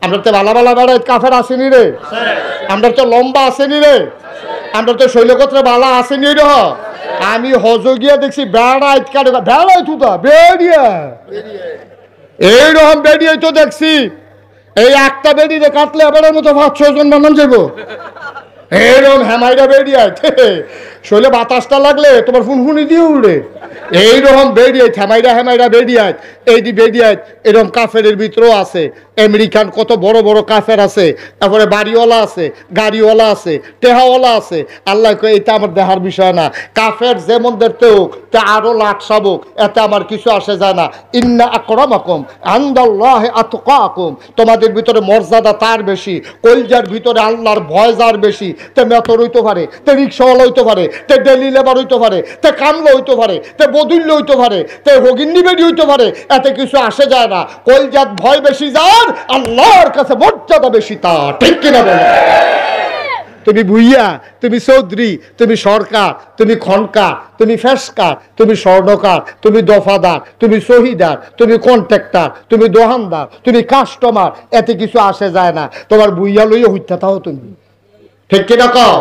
আমরা তো বালা বালা বেড়াই কাফের আসেনি রে, আমরা তো লম্বা আসেনি রে, আমরা তো শৈলকত্রে বালা আসেনি রে। আমি হজ গিয়া দেখছি বেড়াই কাটে বেড়াই তুতা বেড়িয়া এইরকম বেরিয়ে তো দেখছি এই একটা বেরিয়ে কাটলে এবারের মতো 5-6 জন বানান যাবো। এইরকম হেমাইরা বেরিয়ে শৈলে বাতাসটা লাগলে তোমার ফুনফুনি দিয়ে উড়ে। এইরকম বেরিয়ে হেমাইরা হেমাইরা বেরিয়ে এই যে বেরিয়ে এরকম কাফের ভিতরেও আছে। আমেরিকান কত বড় বড় কাফের আছে, তারপরে বাড়িওয়ালা আছে, গাড়িওয়ালা আছে, টেহাওয়ালা আছে। আল্লাহ কয় এটা আমার দেহার বিষয় না। কাফের যেমন দেখতে হোক তা আরো লাখ সাবক, এতে আমার কিছু আসে যায় না। ইন্না আকরামাকুম ইনদাল্লাহি আতকাকুম, তোমাদের ভিতরে মর্যাদা তার বেশি, কলজার ভিতরে আল্লাহর ভয় যার বেশি। তে মেতর হইতে পারে, তে রিক্সাওয়ালা হইতে পারে, তে ডেলি লেবার হইতে পারে, তে কামলা হইতে পারে, তে বদুল্য হইতে পারে, তে হগিন্নি বেরি হইতে পারে, এতে কিছু আসে যায় না। কলজাত ভয় বেশি যার, আল্লাহর কাছে মর্যাদা বেশি তার। ঠিক কিনা বলো? তুমি ভুইয়া, তুমি চৌধুরী, তুমি সরকার, তুমি খনকার, তুমি ফেসকার, তুমি স্বর্ণকার, তুমি দফাদার, তুমি শহীদার, তুমি কন্ট্রাক্টর, তুমি দোহানদার, তুমি কাস্টমার, এতে কিছু আসে যায় না। তোমার ভুইয়া লইয়া হইতে থাও তুমি। ঠিক কিনা কও?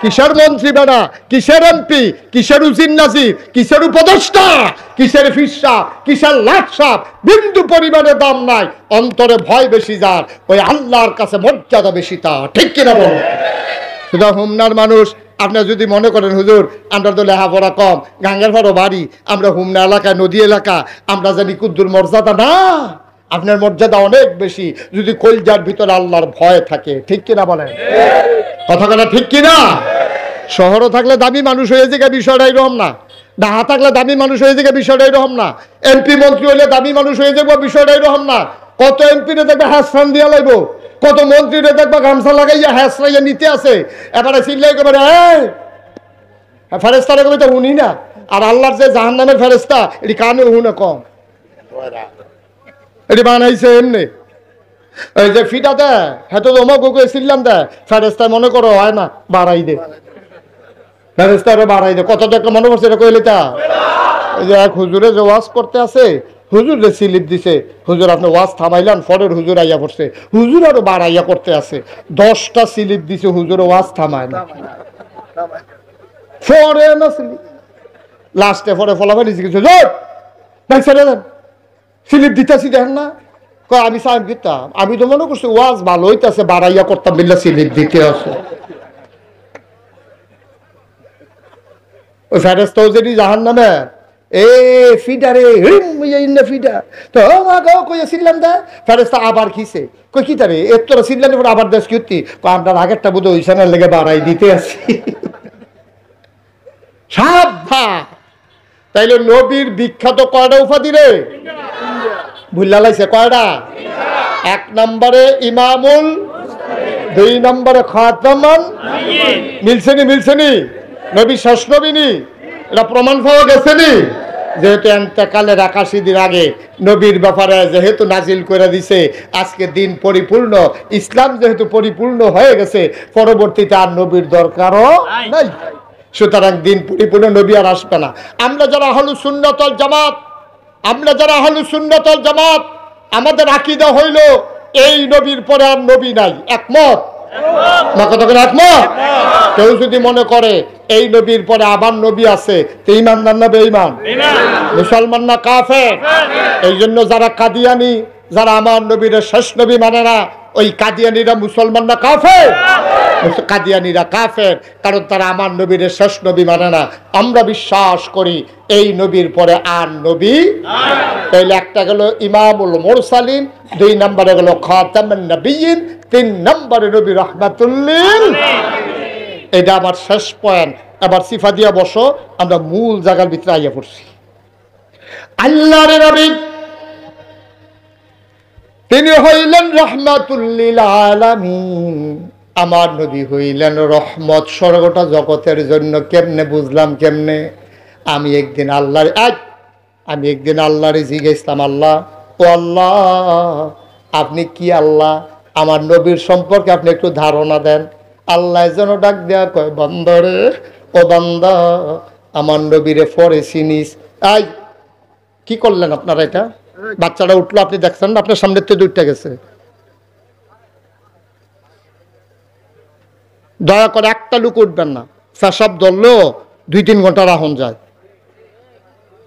কিসের মন্ত্রী বেড়া, কিসের এমপি, কিসের উজির নাজির, কিসের উপদেষ্টা, কিসের ফিরসা, কিসের লাটসাপ, বিন্দু পরিমাণে দাম নাই। অন্তরে ভয় বেশি যার, ওই আল্লাহর কাছে মর্যাদা বেশি তার। ঠিক কিনা বলো? শুধু হুমনার মানুষ আপনার যদি মনে করেন হুজুর আমরা তো লেখাপড়া কম, গাঙ্গের ফারো বাড়ি, আমরা হুমনা এলাকা, নদী এলাকা, আমরা জানি কুদ্দুর মর্যাদা না। আপনার মর্যাদা অনেক বেশি যদি কলজার ভিতরে আল্লাহর ভয় থাকে। ঠিক কিনা বলেন? কথা কথা ঠিক কিনা? শহরও থাকলে দামি মানুষ হয়ে যায় বিষয়টা এরকম না, ঢাকা থাকলে দামি মানুষ হয়ে যায় বিষয়টা এরকম না, এমপি মন্ত্রী হলে দামি মানুষ হয়ে যাবো বিষয়টা এরকম না। কত এমপিরে দেখবে হ্যাসফান দিয়া লাগবো, কত মন্ত্রীরে দেখবা গামছা লাগাইয়া হ্যাসরাইয়া নিতে আছে। এবারে চিল্লাই একেবারে ফেরেস্তার কবি তো উনি না, আর আল্লাহর যে জাহান্নামের ফেরেস্তা এটি কানে উহুনে কম, এটি বানাইছে এমনি। এই যে ফিটা দেয় হ্যাঁ তো তোমাকে চিল্লাম দেয়, ফেরেস্তায় মনে করো হয় না বাড়াই দে, ফেরেস্তারে বাড়াই দে। কত টাকা মনে করছে এটা কইলে তা? এই যে এক হুজুরে যে ওয়াজ করতে আছে, হুজুর যে স্লিপ দিছে, হুজুর আপনি ওয়াজ থামাইলেন, ফরের হুজুর আইয়া পড়ছে, হুজুর আরো বাড়াইয়া করতে আছে, 10টা স্লিপ দিছে, হুজুর ওয়াজ থামায় না, ফরে না স্লিপ। লাস্টে পরে ফলাফল দিছে কিছু ভাই ছেড়ে দেন, স্লিপ দিতেছি দেখেন না। আমি সাহেব দিতাম, আমি তো মনে করছি ওয়াজ ভালো হইতেছে, বাড়াইয়া করতাম বিল্লা স্লিপ দিতে আছে। ওই ফেরেস্তাও যদি জাহান্নামে ফিডারে ফিডা তো কইছিলাম দা ফেরেস্তা আবার খিসে কই কি তারে এর তোরা সিল্লানি পরে আবার দেশ কি আপনার আগেরটা বোধ ওইখানের লেগে বাড়াই দিতে আসি। সাবধান। তাইলে নবীর বিখ্যাত কয়টা উপাধি রে? ভুল্লা লাইছে কয়টা? 1 নম্বরে ইমামুল, 2 নম্বরে খাতামান, মিলছেনি মিলছেনি নবী শেষ নবী নি, এটা প্রমাণ পাওয়া গেছে নি। যেহেতু এন্তেকালের 81 দিন আগে নবীর ব্যাপারে যেহেতু নাজিল করে দিছে, আজকে দিন পরিপূর্ণ, ইসলাম যেহেতু পরিপূর্ণ হয়ে গেছে, পরবর্তীতে আর নবীর দরকারও নাই। সুতরাং দিন পরিপূর্ণ, নবী আর আসবে না। আমরা যারা আহলুস সুন্নাত ওয়াল জামাত, আমরা যারা আহলুস সুন্নাত ওয়াল জামাত, আমাদের আকীদা হইল এই নবীর পরে আর নবী নাই। একমত? একমত? কেউ যদি মনে করে এই নবীর পরে আবার নবী আছে, তো ঈমানদার না বেঈমান? মুসলমান না কাফের? এই জন্য যারা কাদিয়ানি, যারা আমার নবীর শেষ নবী মানে না, ওই কাদিয়ানিরা মুসলমান না কাফের? কাদিয়ানিরা কাফের, কারণ তারা আমার নবীর শেষ নবী মানে না। আমরা বিশ্বাস করি এই নবীর পরে আর নবী। তাইলে একটা গেল ইমামুল মুরসালিন, 2 নম্বরে গেল খাতামুন নবিয়্যিন, 3 নম্বরে নবী রাহমাতুল লিল। এটা আমার শেষ পয়েন্ট। এবার সিফা দিয়া বসো, আমরা মূল জায়গার ভিতরে আইয়া পড়ছি। আল্লাহর নবী তিনি হইলেন রাহমাতুল লিল আলামিন। আমার নবী হইলেন রহমত সর্বটা জগতের জন্য। কেমনে বুঝলাম? কেমনে? আমি একদিন আল্লাহরে জিজ্ঞাসলাম, আল্লাহ ও আল্লাহ আপনি কি আল্লাহ? আমার নবীর সম্পর্কে আপনি একটু ধারণা দেন। আল্লাহ যেন ডাক দেয়া কয়, বান্দারে ও বান্দা আমার নবীরে পরে চিনিস? কি করলেন আপনারা? এটা বাচ্চাটা উঠলো, আপনি দেখছেন না, আপনার সামনের থেকে দুইটা গেছে। দয়া করে একটা লোক উঠবেন না, পেশাব ধরলেও 2-3 ঘন্টা রাখুন যায়।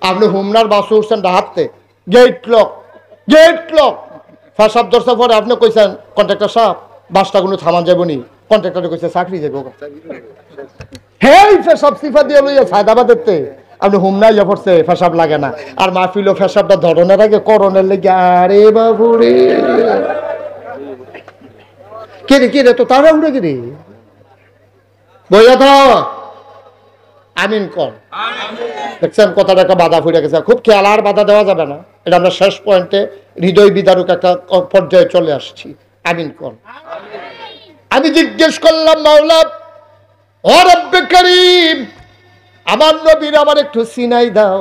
আপনি হুমনার বাসে উঠছেন হাতে, গেট লক, পেশাব ধরছে পরে আপনি কইছেন কন্ট্রাক্টর সাহেব বাসটা কোনো থামান যাবো নি, কন্ট্রাক্টরে কইছে চাকরি যাবো। হেই পেশাব সিফা দিয়ে লইয়া সায়দাবাদেরতে আপনি হুমনা ইয়ে পড়ছে, পেশাব লাগে না। আর মাহফিলও পেশাবটা ধরনের আগে করণের লেগে, আরে বাবু রে কে রে তো তারা উড়ে গেরে বইয়া তো আমিন কর। দেখছেন কথাটা একটা বাধা ফুটে গেছে, খুব খেয়াল, আর বাধা দেওয়া যাবে না। এটা আমরা শেষ পয়েন্টে হৃদয় বিদারক একটা পর্যায়ে চলে আসছি। আমিন কর। আমি জিজ্ঞেস করলাম, মাওলা ও রব্বে করিম, আমার নবীর আমার একটু চিনাই দাও।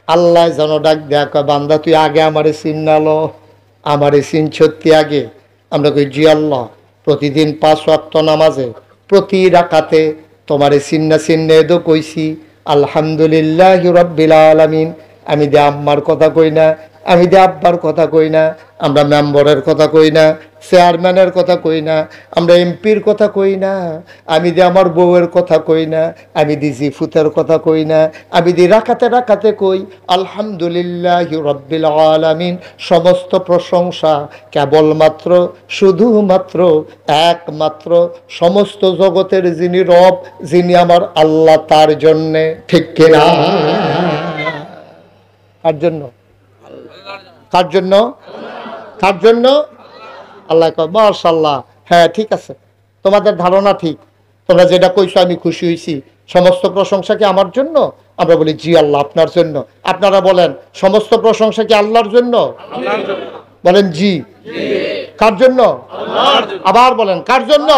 আল্লাহ যেন ডাক দেয়া কয়, বান্দা তুই আগে আমারে চিনালো, আমারে চিন সত্যি আগে। আমরা কই জি আল্লাহ, প্রতিদিন 5 ওয়াক্ত নামাজে প্রতি রাকাতে তোমারে চিন্না এদো কইছি আলহামদুলিল্লাহ রাব্বিল আলামিন। আমি দে আম্মার কথা কই না, আমি দে আব্বার কথা কই না, আমরা মেম্বরের কথা কই না, চেয়ারম্যানের কথা কই না, আমরা এমপির কথা কই না, আমি দি আমার বউয়ের কথা কই না, আমি দি জিফুতের কথা কই না, আমি দি রাকাতে কই আলহামদুলিল্লাহ রাব্বিল আলামিন। সমস্ত প্রশংসা কেবলমাত্র শুধুমাত্র একমাত্র সমস্ত জগতের যিনি রব, যিনি আমার আল্লাহ, তার জন্যে। ঠিক কিনা? কার জন্য? কার জন্য? কার জন্য? আল্লাহ কয় মাশাআল্লাহ, হ্যাঁ ঠিক আছে, তোমাদের ধারণা ঠিক, তোমরা যেটা কইছো আমি খুশি হয়েছি। সমস্ত প্রশংসা কি আমার জন্য? আমরা বলি জি আল্লাহ আপনার জন্য। আপনারা বলেন সমস্ত প্রশংসা কি আল্লাহর জন্য? বলেন জি। কার জন্য? আবার বলেন কার জন্য?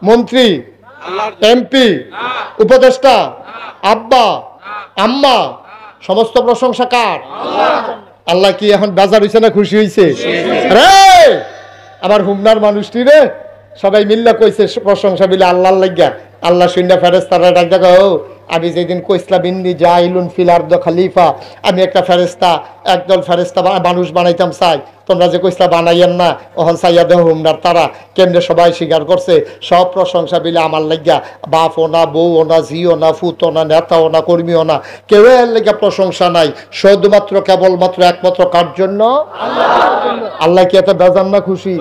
মন্ত্রী, এমপি, উপদেষ্টা, আব্বা, আম্মা, সমস্ত প্রশংসা কার? আল্লাহ। কি এখন বাজার হইছে না খুশি হইছে? আমার হুমনার মানুষটি রে সবাই মিল্লা কইছে প্রশংসা বিলে আল্লাহর লাগিয়া। আল্লাহ শুননা ফেরেশতারা ডাক ডাক, ও আমি যেদিন কইসলাম ইন্নি জাইলুন ফিল আরদ খলিফা, আমি একটা ফেরেশতা, একদল ফেরেশতা মানুষ বানাইতাম চাই, তোমরা যে কইসলা বানাইয়েন না, ওহন সাইয়া দেহ হুমনার তারা কেমনে সবাই স্বীকার করছে সব প্রশংসা বিলে আমার লাগিয়া। বাপ ও না, বউ ও না, ঝিও না, ফুত ও না, নেতা ও না, কর্মীও না, কেউ এর লেগে প্রশংসা নাই, শুধুমাত্র কেবলমাত্র একমাত্র কার জন্য? আল্লাহ। কি এত বেজান না খুশি?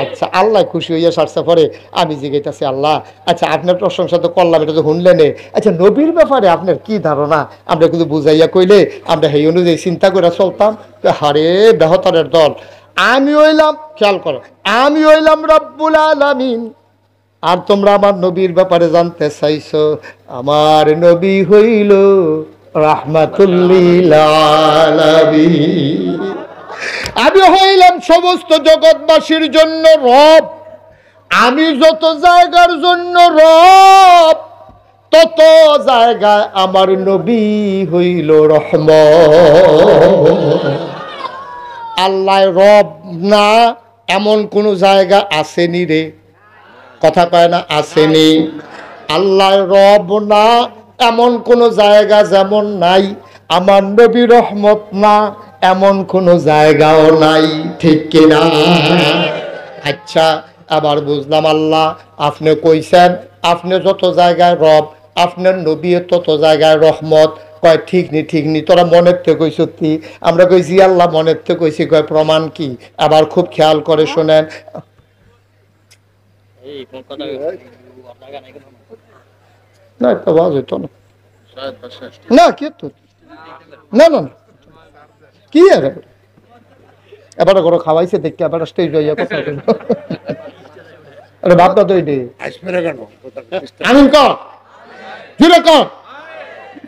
আচ্ছা, আল্লাহ খুশি হইয়া সারছে পরে আমি জিজ্ঞাসা, আল্লাহ আচ্ছা আপনার প্রশংসা তো করলাম, এটা তো শুনলেন, আচ্ছা নবীর ব্যাপারে আপনার কি ধারণা? আমরা কিন্তু বুঝাইয়া কইলে আমরা সেই অনুযায়ী চিন্তা করে চলতাম। হারে বেহতরের দল, আমি হইলাম, খেয়াল করো, আমি হইলাম রব্বুল আলামিন, আর তোমরা আমার নবীর ব্যাপারে জানতে চাইছো। আমার নবী হইল রাহমাতুল লিল আলামিন। আমি হইলাম সমস্ত জগৎবাসীর জন্য রব। আমি যত জায়গার জন্য রব, তত জায়গায় আমার নবী হইল রহমত। আল্লাহ রব না এমন কোন জায়গা আসেনি রে, কথা কয় না, আসেনি। আল্লাহ রব না এমন কোন জায়গা যেমন নাই, আমার নবী রহমত না এমন কোন জায়গাও নাই। ঠিক কিনা? আচ্ছা আবার বুঝলাম, আল্লাহ আপনি কইছেন আপনি যত জায়গায় রব, আপনার নবী তত জায়গায় রহমত। কয় ঠিক নি, তোরা মনের থেকে কই সত্যি? আমরা কই জি আল্লাহ মনের থেকে কইছি। কয় প্রমাণ কি? আবার খুব খেয়াল করে শোনেন, না আওয়াজ হইতো না, না কি তো না না কি আর এবার করে খাওয়াইছে দেখতে, এবার স্টেজ হইয়া কথা আরে বাপটা তো এটি আমিন কর, জুড়ে কর,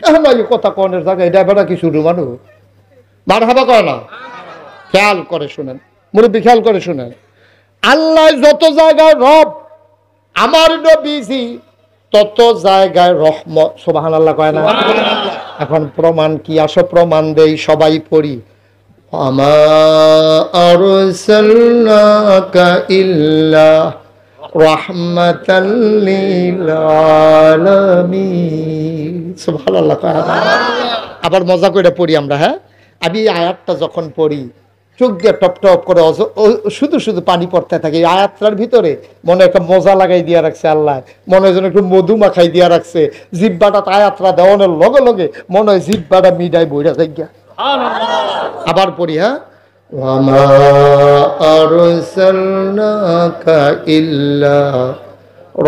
এখন কথা কনের জায়গায় এটা এবার কি শুরু মানুষ বার হাবা কয় না। খেয়াল করে শুনেন মুরব্বী, খেয়াল করে শুনেন, আল্লাহ যত জায়গায় রব, আমার নবীজি তত জায়গায় রহমত। সুবহানাল্লাহ কয় না? এখন প্রমাণ কি? আসো প্রমাণ দেই, সবাই পড়ি। আমা আরসালনাকা ইল্লা রাহমাতাল লিল আলামিন। সুবহানাল্লাহ কয়। আবার মজা করে পড়ি আমরা, হ্যাঁ, আমি এই আয়াতটা যখন পড়ি চোখ দিয়ে টপ টপ করে শুধু শুধু পানি পড়তে থাকে। এই আয়াতটার ভিতরে মনে একটা মজা লাগাই দিয়া রাখছে আল্লাহ, মনে হয় যেন একটু মধু মাখাই দিয়া রাখছে। জিব্বাটা আয়াতটা দেওয়ানোর লগে লগে মনে হয় জিব্বাটা মিডাই বইরা যাই গিয়া। আবার পড়ি, হ্যাঁ, ওয়ামা আরসালনাকা ইল্লা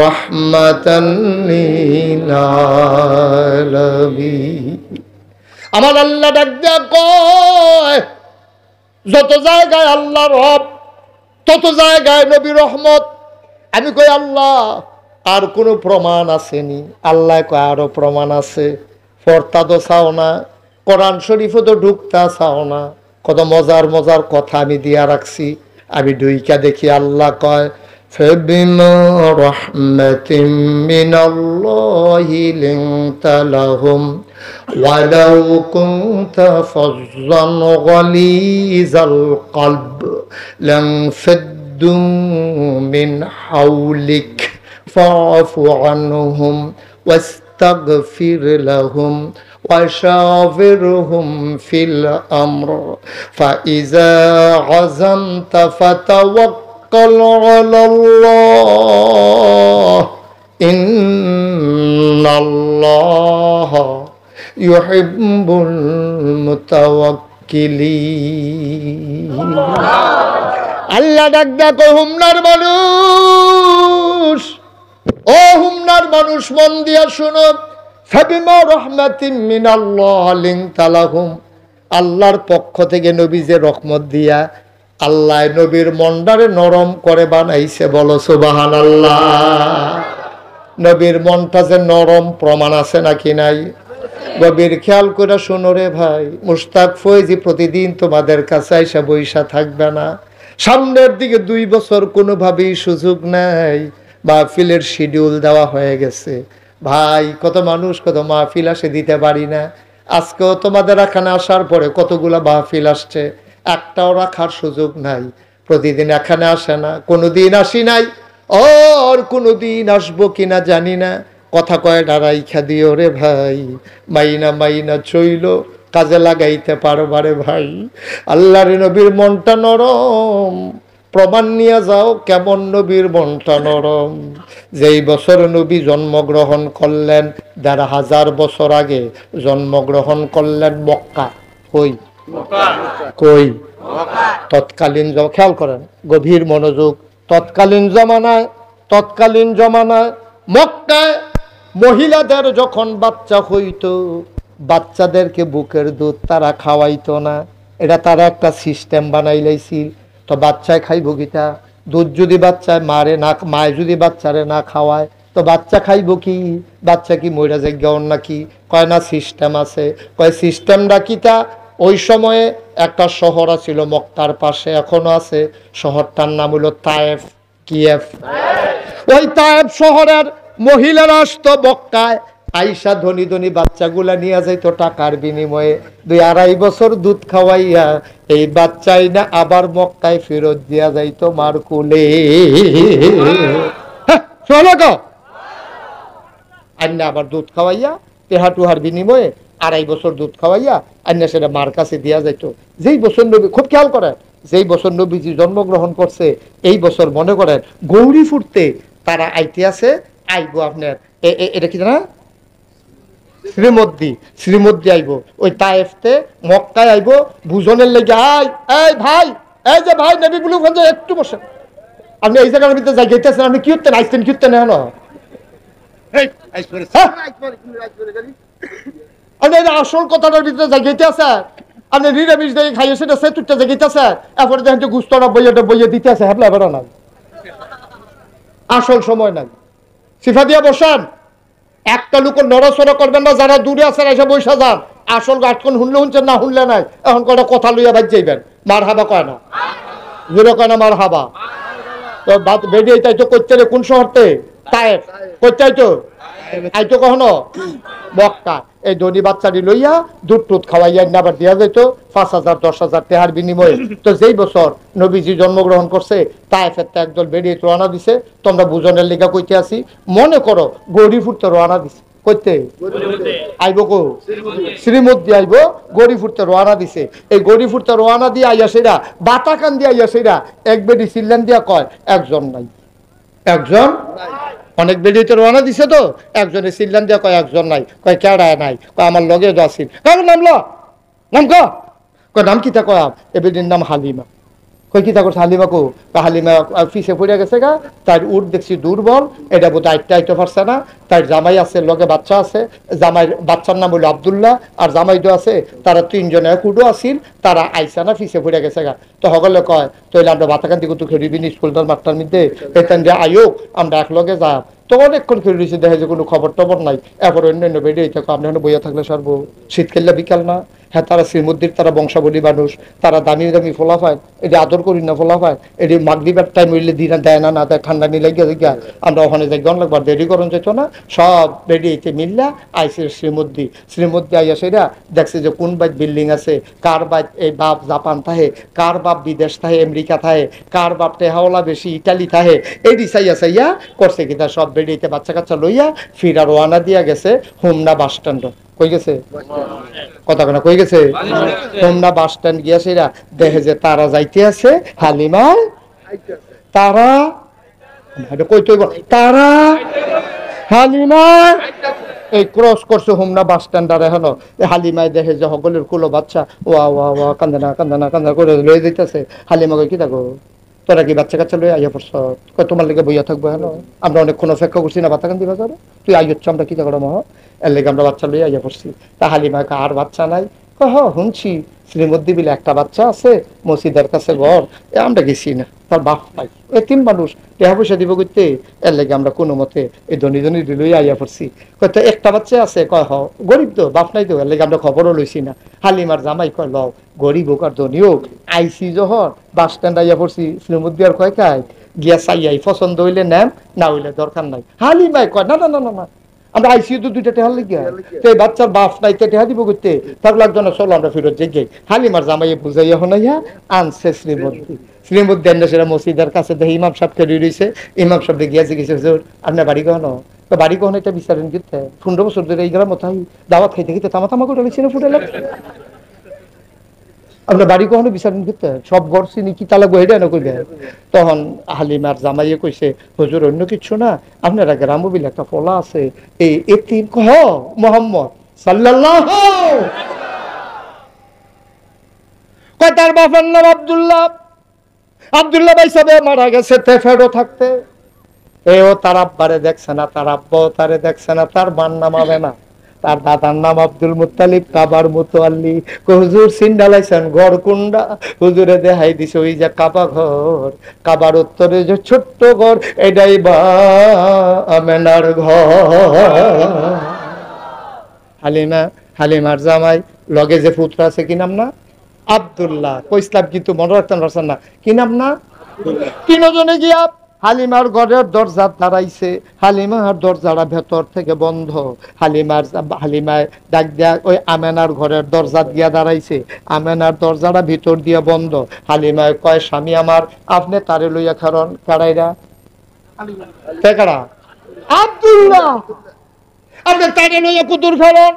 রাহমাতান লিল আলামিন। আমার আল্লাহ ডাক দিয়া কয়, যত জায়গায় আল্লাহ রব তত জায়গায় নবী রহমত। আমি কই আল্লাহ আর কোনো প্রমাণ আসেনি? আল্লাহ কয় আরো প্রমাণ আছে। পড়তা তো চাও না, কোরআন শরীফও তো ঢুকতা চাও না, কত মজার মজার কথা আমি দিয়া রাখছি। আমি দুইকা দেখি আল্লাহ কয়, فبما رحمة من الله لنت لهم ولو كنت فظا غليظ القلب لانفضوا من حولك فاعف عنهم واستغفر لهم وشاورهم في الأمر فإذا عزمت فتوكل على الله إن الله يحب المتوكلين। আল্লাহ ডাক ডাকো হুমনার মানুষ, ও হুমনার মানুষ মন দিয়া শুনো। ফাবিমা রাহমাতিন মিনাল্লাহ লিনতা লাহুম, আল্লাহর পক্ষ থেকে নবী যে রহমত দিয়া আল্লাহ নবীর মনটারে নরম করে বানাইছে, বলো সুবহানাল্লাহ। নবীর মনটা যে নরম প্রমাণ আছে নাকি নাই? গভীর খেয়াল করে শোনো রে ভাই, মুশতাক ফয়েজি প্রতিদিন তোমাদের কাছে আইসা বইসা থাকবে না। সামনের দিকে 2 বছর কোনোভাবেই সুযোগ নাই, মাহফিলের শিডিউল দেওয়া হয়ে গেছে। ভাই কত মানুষ কত মাহফিল আসে, দিতে পারি না। আজকেও তোমাদের এখানে আসার পরে কতগুলা মাহফিল আসছে, একটাও রাখার সুযোগ নাই। প্রতিদিন এখানে আসে না, কোনোদিন আসি নাই, আর কোনোদিন আসবো কিনা জানি না। কথা কয় ডারাইখা দিও রে ভাই, মাইনা মাইনা চইল কাজে লাগাইতে পারবারে ভাই। আল্লাহর নবীর মনটা নরম, প্রমাণ নিয়ে যাও কেমন নবীর মনটা নরম। যেই বছর নবী জন্মগ্রহণ করলেন 1500 বছর আগে জন্মগ্রহণ করলেন মক্কা। কই কই? তৎকালীন, খেয়াল করেন গভীর মনোযোগ, তৎকালীন জমানায় মক্কায় মহিলাদের যখন বাচ্চা হইতো, বাচ্চাদেরকে বুকের দুধ তারা খাওয়াইতো না। এটা তারা একটা সিস্টেম বানাই লাইছিল। তো বাচ্চায় খাইব গীতা, দুধ যদি বাচ্চায় মায় যদি বাচ্চারে না খাওয়ায় তো বাচ্চা খাইব কি? বাচ্চা কি মইরা যাইগাও নাকি? কয় না সিস্টেম আছে। কয় সিস্টেমটা কিতা? ওই সময়ে একটা শহর ছিল মক্কার পাশে, এখনো আছে। শহরটার নাম হলো তায়েফ। কিয়েফ। ওই তায়েফ শহরের মহিলারা আসতো মক্কায়, আইসা ধনী ধনী বাচ্চাগুলা নিয়ে যাইতো টাকার বিনিময়ে। 2-2.5 বছর দুধ খাওয়াইয়া এই বাচ্চাই না আবার মক্কায় ফেরত দিয়া যাইতো মার কোলে। আন্না আবার দুধ খাওয়াইয়া তেহা টুহার বিনিময়ে 2.5 বছর দুধ খাওয়াইয়া আন্না সেটা মার কাছে দিয়া যাইতো। যেই বছর নবী, খুব খেয়াল করেন, যেই বছর নবীজি জন্মগ্রহণ করছে এই বছর মনে করেন গৌরী ফুটতে তারা আইতে আছে, আইবো আপনার এটা কি জানা, শ্রীমদ্দি আইব। ওই তায়েফতে মক্কায় আইব বুঝনের লেগে। এই ভাই, এই যে ভাই নবী বলু একটু বসেন, আপনি এই জায়গার ভিতরে যাই গেতেছেন, আপনি কি হতেন আইসতেন কি হতেন? আসল কথাটার ভিতরে যাই গেতে আছে, আপনি নিরামিষ দেখে খাইয়েছে সেতুরটা জায়গাইতেছে, এরপরে দেখেন যে গুস্তটা বইয়ে দিতে আছে, হ্যাবলা বেড়া নাই, আসল সময় নাই। সিফা দিয়া বসান, একটা লোক নড়াচড়া করবেন না, যারা দূরে আছেন এসে বৈশা যান। আসল গাছক্ষণ শুনলে শুনছেন, না শুনলে নাই। এখন কয়টা কথা লইয়া বাজ যাইবেন, মার হাবা কয় না, জোরে কয় না মার হাবা। তো বেরিয়ে তাই তো করতে রে, কোন শহরতে? তায়েফ। করতে আইতো কখনো মক্কা। এই ধনী বাচ্চাটি লইয়া দুধ টুধ খাওয়াইয়া আবার দিয়া যাইতো 5,000-10,000 টাকার বিনিময়ে। তো যেই বছর নবীজি জন্মগ্রহণ করছে তায়েফের একদল বেরিয়ে রওনা দিছে। তোমরা বুঝনের লেগা কইতে আসি, মনে করো গৌরী ফুটতে রওনা দিছে। করতে আইব কো শ্রীমদ্দি আইব গরিপুরতে রোয়ানা দিছে এই গরিপুরতে রোয়ানা দিয়ে আইয়া সেরা বাতাকান দিয়ে আইয়া সেরা এক বেডি সিল্লান দিয়া কয় একজন নাই একজন অনেক বেডিতে রোয়ানা দিছে তো একজনে সিল্লান দিয়া কয় একজন নাই কয় কেডায় নাই কয় আমার লগে আসিল নামলো নাম কয় নাম কিতা কয় এ বেডির নাম হালিমা কই কি থাকো হালিমা কো হালিমা ফিসে পড়ে গেছে গা তার উঠ দেখছি দুর্বল এটা বোধ আইতে পারছে না তার জামাই আছে লগে বাচ্চা আছে জামাই বাচ্চার নাম হলো আব্দুল্লাহ আর জামাই তো আছে তারা তিনজনে কুডো আসিল তারা আইসা না ফিসে পড়ে গেছে গা তো সকলে কয় তইলে আমরা বাতাকান্তি কত খেলিবি স্কুলটার মাঠটার মধ্যে এখান দিয়ে আয়োগ আমরা এক লগে যা তো অনেকক্ষণ খেলে দিয়েছি দেখা যে কোনো খবর টবর নাই এরপর অন্যান্য বেডে থাকো আপনি এখানে বইয়া থাকলে সারবো শীতকালে বিকাল না হ্যাঁ তারা শ্রীমদ্দির তারা বংশাবলী মানুষ তারা দামি দামি ফোলা পায় এটি আদর করি না ফোলা পায় এটি মাগরিবের টাইম হইলে দিনা দেয় না দেয় ঠান্ডা নিয়ে লাগিয়া দেখিয়া আমরা ওখানে যাই গন লাগবার দেরি করন যেত না সব বেরিয়েছে মিল্লা আইসে শ্রীমদ্দি আইয়া সেটা দেখছে যে কোন বাইক বিল্ডিং আছে কার বাইক এই বাপ জাপান থাহে কার বাপ বিদেশ থাহে আমেরিকা থাহে কার বাপ টেহাওলা বেশি ইটালি থাহে এটি চাইয়া করছে কি তা সব বেরিয়েছে বাচ্চা কাচ্চা লইয়া ফিরা রোয়ানা দিয়া গেছে হোমনা বাস স্ট্যান্ড কই গেছে কথা কেনা কই গেছে হোমনা বাস স্ট্যান্ড গিয়া সেরা দেখে যে তারা যাইতে আছে হালিমা তারা কই তৈব তারা হালিমা এই ক্রস করছে হোমনা বাস স্ট্যান্ড আর এখন হালিমায় দেখে যে সকলের কুলো বাচ্চা ওয়া কান্দা করে লয়ে যাইতেছে হালিমা কই কি থাকো তোরা কি বাচ্চা কাচ্চা লয়ে আইয়া পড়ছ তোমার লেগে বইয়া থাকবো হ্যাঁ আমরা অনেকক্ষণ অপেক্ষা করছি না বাতাকান্দি বাজারে তুই আইয়চ্ছ আমরা কি থাকো মহ এর লেগে আমরা বাচ্চা লইয়া আইয়া পড়ছি তা হালিমা আর বাচ্চা নাই শুনছি শ্রীমদ্দি বিলে একটা বাচ্চা আছে মসজিদের কাছে ঘর আমরা গেছি না তার বাপ নাই এ তিন মানুষ টাকা পয়সা দিব করতে এর লেগে আমরা কোনো মতে এই ধনী লইয়া আইয়া পড়ছি কয়তো একটা বাচ্চা আছে কয় গরিব তো বাপ নাই তো এর লেগে আমরা খবরও লইছি না হালিমার জামাই কয় লও গরিব হোক আর ধনী হোক আইসি যখন বাস স্ট্যান্ড আইয়া পড়ছি শ্রীমদ্দি আর কয় কায় গিয়া চাইয়াই পছন্দ হইলে নেন না হইলে দরকার নাই হালিমাই কয় না আমরা আইসিউ তো দুইটা টেহার লেগে তো এই বাচ্চার বাপ নাই তো টেহা দিব করতে তার লাগতো না চলো আমরা ফেরত যাই হালিমার জামাইয়ে বুঝাইয়া হনাইয়া আনছে শ্রীমদ্দি আনলে সেটা মসজিদের কাছে দেখে ইমাম সাহেব খেলে রয়েছে ইমাম সাহেব গিয়েছে গেছে আপনার বাড়ি কখনো তো বাড়ি কখনো এটা বিচারেন কিন্তু 15 বছর ধরে এই গ্রাম মতাই দাওয়াত খাইতে তামা করে লেগেছি না ফুটে লাগে আপনার বাড়ি কখনো বিচারেন করতে সব ঘর চিনি কি তালা গো এটা না কইবে তখন হালিমার জামাইয়ে কইছে হুজুর অন্য কিছু না আপনারা গ্রামবিল একটা ফলা আছে এই এতিম কহ মোহাম্মদ সাল্লাল্লাহু কয় তার বাবার নাম আব্দুল্লাহ ভাই সাহেব মারা গেছে তেফেডো থাকতে ও তার আব্বারে দেখছে না তার আব্বাও তারে দেখছে না তার মান নামাবে না তার দাদার নাম আব্দুল মুত্তালিব কাবার মুতাল্লি হুজুর সিন্ডালাইছেন ঘর কুন্ডা হুজুরে দেখাই দিছে ওই যে কাবা ঘর কাবার উত্তরে যে ছোট্ট ঘর এটাই বা আমেনার ঘর হালিমার জামাই লগে যে পুত্র আছে কি নাম না আব্দুল্লাহ কইসলাম কিন্তু মনে রাখতেন পারছেন না কি নাম না তিনজনে গিয়া হালিমার ঘরের দরজা দাঁড়াইছে হালিমার দরজাটা ভেতর থেকে বন্ধ হালিমায় ডাক দিয়া ওই আমেনার ঘরের দরজা দিয়া দাঁড়াইছে আমেনার দরজাটা ভিতর দিয়ে বন্ধ হালিমায় কয় স্বামী আমার আপনি তারে লইয়া খারণ কারাইরা কারা আব্দুল্লাহ আপনি তারে লইয়া কুতুর খারণ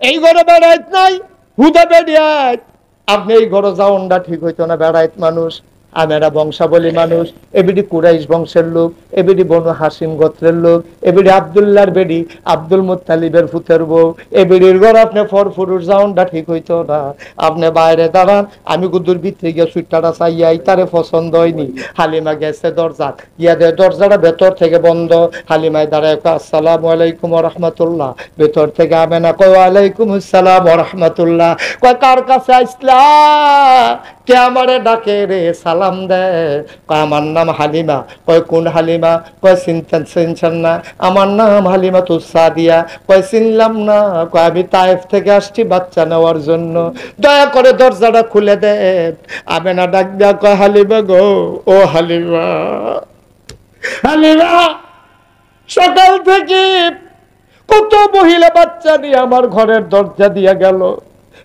এই ঘরে বেড়াইত নাই হুদা বেড়াইত আপনি এই ঘরে যাওনটা ঠিক হইতো না বেড়াইত মানুষ আমেরা বংশাবলী মানুষ এবিডি কুরাইশ বংশের লোক এবিডি বনু হাসিম গোত্রের লোক এবিডি আব্দুল্লাহর বেডি আব্দুল মুত্তালিবের ফুতের বউ এবিডির ঘর আপনি ফরফুরুর যাওনটা ঠিক হইতো না আপনি বাইরে দাঁড়ান আমি গুদুর ভিতরে গিয়ে সুইটাটা চাইয়াই তারে পছন্দ হয়নি হালিমা গেছে দরজা গিয়া দে দরজাটা ভেতর থেকে বন্ধ হালিমায় দাঁড়ায় আসসালামু আলাইকুম ওয়া রাহমাতুল্লাহ ভেতর থেকে আমেনা কয় ওয়ালাইকুম আসসালাম ওয়া রাহমাতুল্লাহ কয় কার কাছে আইছলা কে আমারে ডাকে রে সালাম দে কয় আমার নাম হালিমা কয় কোন হালিমা কয় চিনছেন না আমার নাম হালিমা তু সাদিয়া কয় চিনলাম না কয় আমি তায়েফ থেকে আসছি বাচ্চা নেওয়ার জন্য দয়া করে দরজাটা খুলে দে আমেনা ডাক দিয়া কয় হালিমা গো ও হালিমা সকাল থেকে কত মহিলা বাচ্চা নিয়ে আমার ঘরের দরজা দিয়া গেল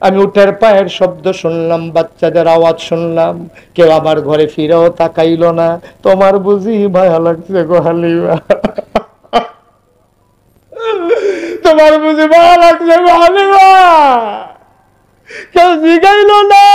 আমি উঠের পায়ের শব্দ শুনলাম বাচ্চাদের আওয়াজ শুনলাম কেউ আমার ঘরে ফিরেও তাকাইল না তোমার বুঝি মায়া লাগছে গো হালিমা তোমার বুঝি ভালো লাগছে হালিমা? কেউ জিগাইল না,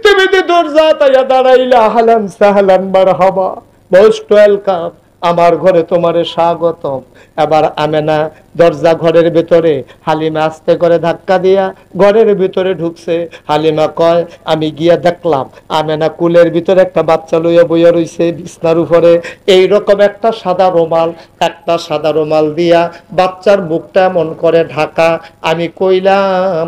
তুমি তো দরজা তাইয়া দাঁড়াইলা, হালান সাহালান মারহাবা, মোস্ট ওয়েলকাম, আমার ঘরে তোমারে স্বাগতম। এবার আমেনা দরজা ঘরের ভিতরে, হালিমা আস্তে করে ধাক্কা দিয়া ঘরের ভিতরে ঢুকছে। হালিমা কয় আমি গিয়া দেখলাম আমেনা কুলের ভিতরে একটা বাচ্চা লইয়া বইয়া রইছে বিছনার উপরে, এইরকম একটা সাদা রুমাল দিয়া বাচ্চার মুখটা এমন করে ঢাকা। আমি কইলাম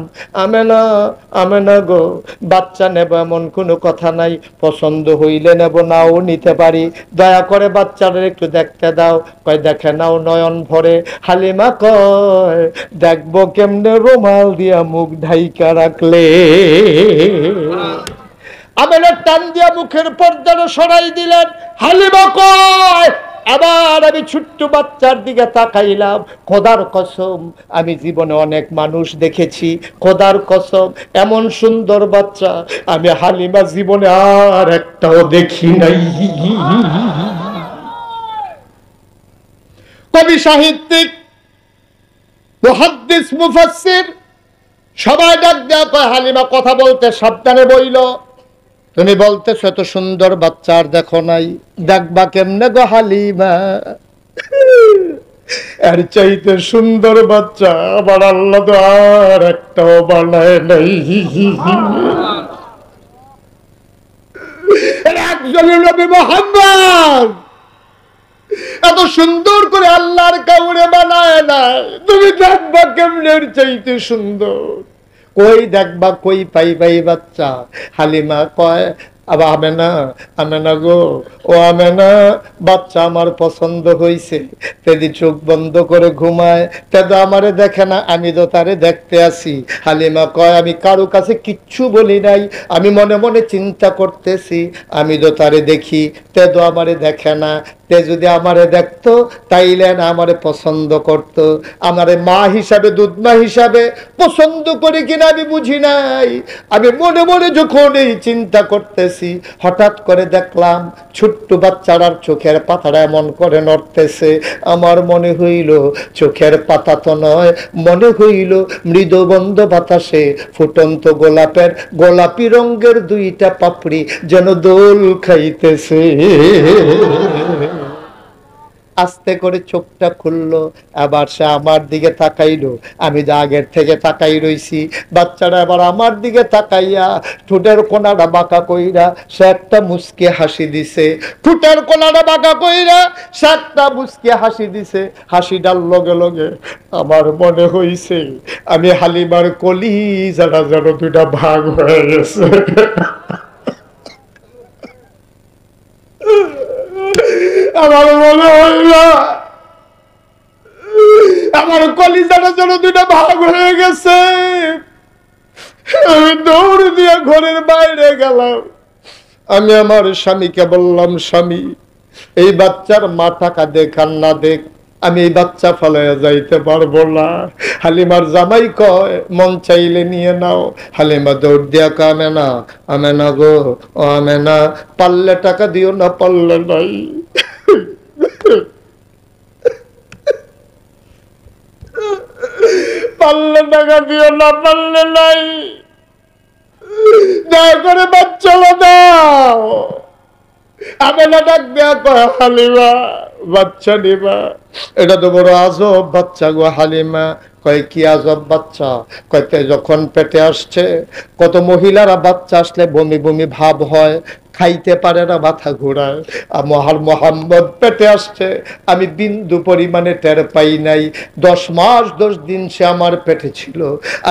আমেনা গো, বাচ্চা নেব এমন কোনো কথা নাই, পছন্দ হইলে নেব, নাও নিতে পারি, দয়া করে বাচ্চাদের একটু দেখতে দাও। কয় দেখে নাও নয়ন ভরে। হালিমা কয় দেখবো কেমনে রুমাল দিয়া মুখ ঢাইকা রাখলে। আমেনা টান দিয়া মুখের পর্দাটা সরাই দিলেন। হালিমা কয় আবার আমি ছোট্ট বাচ্চার দিকে তাকাইলাম। খোদার কসম আমি জীবনে অনেক মানুষ দেখেছি, খোদার কসম এমন সুন্দর বাচ্চা আমি হালিমা জীবনে আর একটাও দেখি নাই। কবি, সাহিত্যিক, মুহাদ্দিস, মুফাসসির সবাই ডাক দেয়া কয় হালিমা কথা বলতে সাবধানে বইল। তুমি বলতেছ এত সুন্দর বাচ্চা আর দেখো নাই, দেখবা কেমনে গো হালিমা? এর চাইতে সুন্দর বাচ্চা আবার আল্লাহ তো আর একটাও বানায় নাই। একজনের নবী মুহাম্মদ এত সুন্দর করে আল্লাহর কাউরে বানায় না, তুমি দেখবা কেমনে এর চাইতে সুন্দর? কই দেখবা, কই পাইবাই বাচ্চা? হালিমা কয় আবার আমেনা গো, ও আমেনা, বাচ্চা আমার পছন্দ হইছে। তেদি চোখ বন্ধ করে ঘুমায়, তেদো আমারে দেখে না, আমি তো তারে দেখতে আসি। হালিমা কয় আমি কারো কাছে কিচ্ছু বলি নাই, আমি মনে মনে চিন্তা করতেছি, আমি তো তারে দেখি, তেদো আমারে দেখে না। তে যদি আমারে দেখতো তাইলে না আমারে পছন্দ করত। আমারে মা হিসাবে, দুধ মা হিসাবে পছন্দ করে কিনা আমি বুঝি নাই। আমি মনে মনে যখন এই চিন্তা করতেছি, হঠাৎ করে দেখলাম ছোট্ট বাচ্চারার চোখের পাতাটা এমন করে নড়তেছে। আমার মনে হইল চোখের পাতা তো নয়, মনে হইল মৃদুবন্ধ বাতাসে ফুটন্ত গোলাপের গোলাপি রঙের দুইটা পাপড়ি যেন দোল খাইতেছে। আস্তে করে চোখটা খুললো, আবার সে আমার দিকে তাকাইলো। আমি যা আগের থেকে তাকাই রইছি, বাচ্চাটা আবার আমার দিকে তাকাইয়া ঠোঁটের কোনাটা বাঁকা কইরা সে একটা মুচকি হাসি দিছে। ঠোঁটের কোনাটা বাঁকা কইরা সে একটা মুচকি হাসি দিছে। হাসিটার লগে লগে আমার মনে হইছে আমি হালিমার কলিজাটা যেন দুইটা ভাগ হয়ে গেছে। আমার মনে হইল আমার কলিজাটা যেন দুইটা ভাগ হয়ে গেছে। আমি দৌড় দিয়ে ঘরের বাইরে গেলাম। আমি আমার স্বামীকে বললাম, স্বামী, এই বাচ্চার মাথাটা দেখ আর না দেখ, আমি এই বাচ্চা ফলাইয়া যাইতে পারবো না। হালিমার জামাই কয় মন চাইলে নিয়ে নাও। হালিমা দৌড় দিয়া কয় আমেনা গো, ও আমেনা, পারলে টাকা দিও না, পারলে নাই। পারলে টাকা দিও না, পারলে নাই, দয়া করে বাচ্চা দাও। আমেনা ডাক দেয়া কয় হালিমা, বাচ্চা নিবা? এটা তো বড় আজব বাচ্চা গো হালিমা। কয় কি আজব বাচ্চা? কয়তে যখন পেটে আসছে, কত মহিলারা বাচ্চা আসলে বমি বমি ভাব হয়, খাইতে পারে না, মাথা ঘোরায়। আমার মোহাম্মদ পেটে আসছে, আমি বিন্দু পরিমাণে টের পাই নাই। 10 মাস 10 দিন সে আমার পেটে ছিল,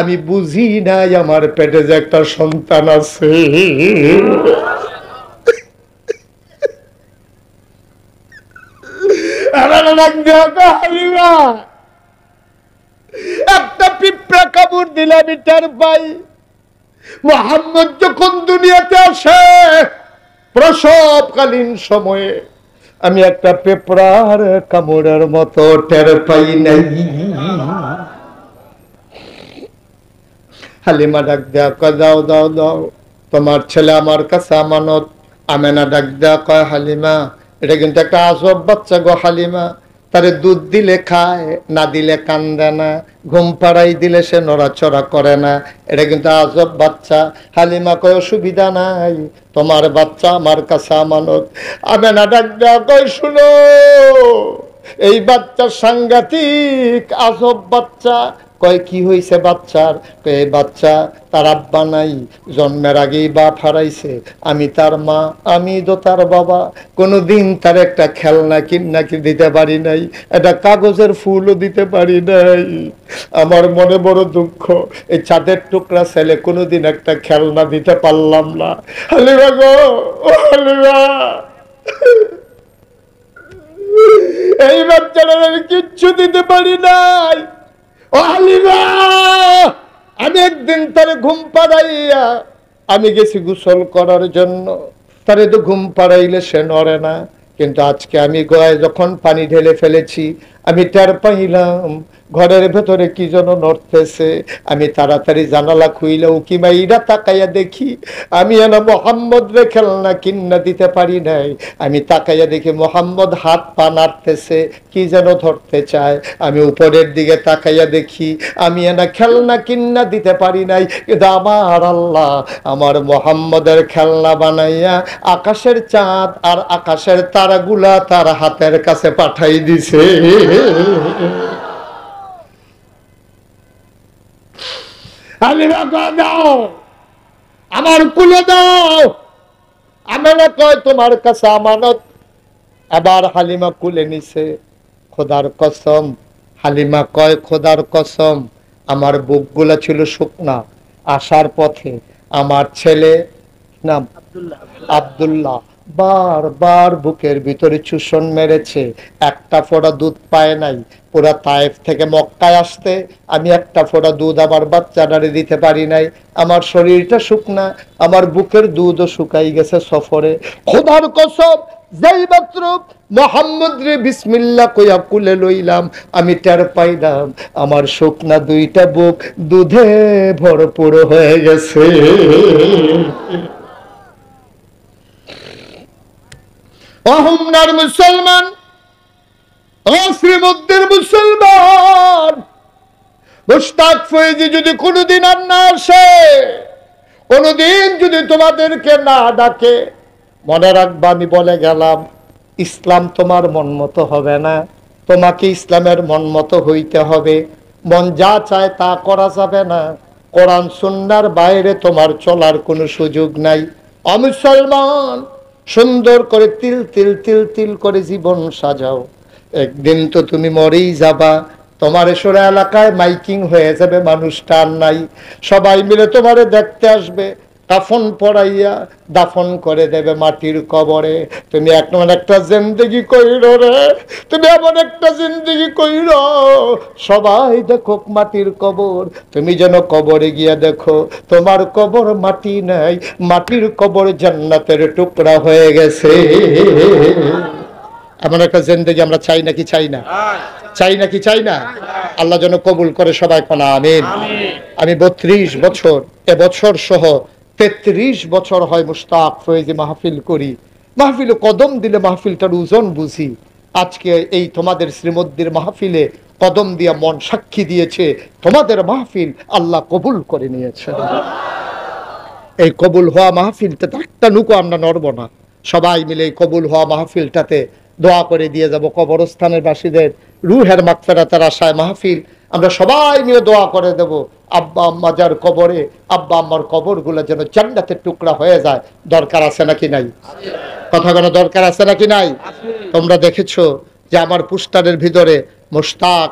আমি বুঝি নাই আমার পেটে যে একটা সন্তান আছে। একটা পিঁপড়া কামড় দিলে আমি টের পাই। মুহাম্মদ যখন দুনিয়াতে আসে প্রসবকালীন সময়ে আমি একটা পিঁপড়ার কামড়ের মতো টের পাই নাই। হালিমা ডাক দেয়া কয় দাও দাও দাও, তোমার ছেলে আমার কাছে আমানত। আমেনা ডাক দেয়া কয় হালিমা, এটা কিন্তু একটা আজব বাচ্চা গো হালিমা, তারে দুধ দিলে খায়, না দিলে কান্দে না, ঘুম পাড়াই দিলে সে নড়াচড়া করে না। এটা কিন্তু আজব বাচ্চা। হালিমা কয় অসুবিধা নাই, তোমার বাচ্চা আমার কাছে আমানত। আমেনা ডাক দেয়া কয় শুনো, এই বাচ্চা সাংঘাতিক আজব বাচ্চা। কয় কি হয়েছে বাচ্চার? এই বাচ্চা তার আব্বা নাই, জন্মের আগেই বাপ হারাইছে, আমি তার মা, আমি তো তার বাবা, কোনোদিন তার একটা খেলনা কিনা দিতে পারি নাই, একটা কাগজের ফুলও দিতে পারি নাই। আমার মনে বড় দুঃখ, এই চাঁদের টুকরা ছেলে কোনোদিন একটা খেলনা দিতে পারলাম না। হালিমা গো, ও হালিমা, এই বাচ্চারা আমি কিচ্ছু দিতে পারি নাই। ও হালিমা, আমি একদিন তারে ঘুম পাড়াইয়া আমি গেছি গোসল করার জন্য, তারে তো ঘুম পাড়াইলে সে নড়ে না, কিন্তু আজকে আমি গয়ে যখন পানি ঢেলে ফেলেছি আমি টের পাইলাম ঘরের ভেতরে কি যেন নড়তেছে। আমি তাড়াতাড়ি জানালা খুইলে উকি মাইরা তাকাইয়া দেখি আমি এনা মোহাম্মদ রে খেলনা কিন্না দিতে পারি নাই। আমি তাকাইয়া দেখি মোহাম্মদ হাত পা নাড়তেছে, কি যেন ধরতে চায়। আমি উপরের দিকে তাকাইয়া দেখি আমি এনা খেলনা কিন্না দিতে পারি নাই, কিন্তু আমার আল্লাহ আমার মোহাম্মদের খেলনা বানাইয়া আকাশের চাঁদ আর আকাশের তারাগুলা তার হাতের কাছে পাঠাই দিছে। হালিমা কয় দাও, আমার কুলে দাও। আমেনা কয় তোমার কাছে আমানত। আবার হালিমা কুলে নিছে। খোদার কসম, হালিমা কয় খোদার কসম, আমার বুকগুলা ছিল শুকনা। আসার পথে আমার ছেলে নাম আব্দুল্লাহ বারবার বুকের ভিতরে চুষণ মেরেছে, একটা ফোঁটা দুধ পায় নাই। পুরা তায়েফ থেকে মক্কায় আসতে আমি একটা ফোঁটা দুধ আমার বাচ্চাটারে দিতে পারি নাই। আমার শরীরটা শুকনা, আমার বুকের দুধও শুকাই গেছে সফরে। খোদার কসম, যেই মাত্র মোহাম্মদ রে বিসমিল্লাহ কইয়া কুলে লইলাম, আমি টের পাইলাম আমার শুকনা দুইটা বুক দুধে ভরপুর হয়ে গেছে। অহমনার মুসলমান, শ্রীমদ্দের মুসলমান, মুশতাক ফয়েজি যদি কোনোদিন আর না আসে, কোনোদিন যদি তোমাদেরকে না ডাকে, মনে রাখবা আমি বলে গেলাম ইসলাম তোমার মন মতো হবে না, তোমাকে ইসলামের মন মতো হইতে হবে। মন যা চায় তা করা যাবে না, কোরআন সুন্নাহর বাইরে তোমার চলার কোনো সুযোগ নাই। অমুসলমান, সুন্দর করে তিল তিল তিল তিল করে জীবন সাজাও, একদিন তো তুমি মরেই যাবা। তোমার এসরা এলাকায় মাইকিং হয়ে যাবে, মানুষটা আর নাই, সবাই মিলে তোমারে দেখতে আসবে, কাফন পরাইয়া দাফন করে দেবে মাটির কবরে। তুমি এমন একটা জিন্দেগি কইরো রে, তুমি এমন একটা জিন্দেগি কইরো সবাই দেখো মাটির কবর, তুমি যেন কবরে গিয়া দেখো তোমার কবর মাটি নাই, মাটির কবর জান্নাতের টুকরা হয়ে গেছে। এমন একটা জিন্দেগি আমরা চাই নাকি চাই না? চাই নাকি চাই না? আল্লাহ যেন কবুল করে, সবাই কোনা আমিন। আমি 32 বছর, এবছর সহ 33 বছর হয় মুশতাক ফয়েজি মাহফিল করি। মাহফিলে কদম দিলে মাহফিলটার ওজন বুঝি। আজকে এই তোমাদের শ্রীমদ্দির মাহফিলে কদম দিয়া মন সাক্ষী দিয়েছে তোমাদের মাহফিল আল্লাহ কবুল করে নিয়েছে। এই কবুল হওয়া মাহফিলটাতে একটা নুকো আমরা নড়ব না, সবাই মিলে এই কবুল হওয়া মাহফিলটাতে দোয়া করে দিয়ে যাব। কবরস্থানের বাসীদের রুহের মাগফিরাতের আশায় মাহফিল, আমরা সবাই মিলে দোয়া করে দেব আব্বা আম্মা যার কবরে, আব্বা আম্মার কবরগুলো যেন জান্নাতের টুকরা হয়ে যায়। দরকার আছে নাকি নাই? কথা কোনো দরকার আছে নাকি নাই? তোমরা দেখেছো যে আমার পোস্টারের ভিতরে মুশতাক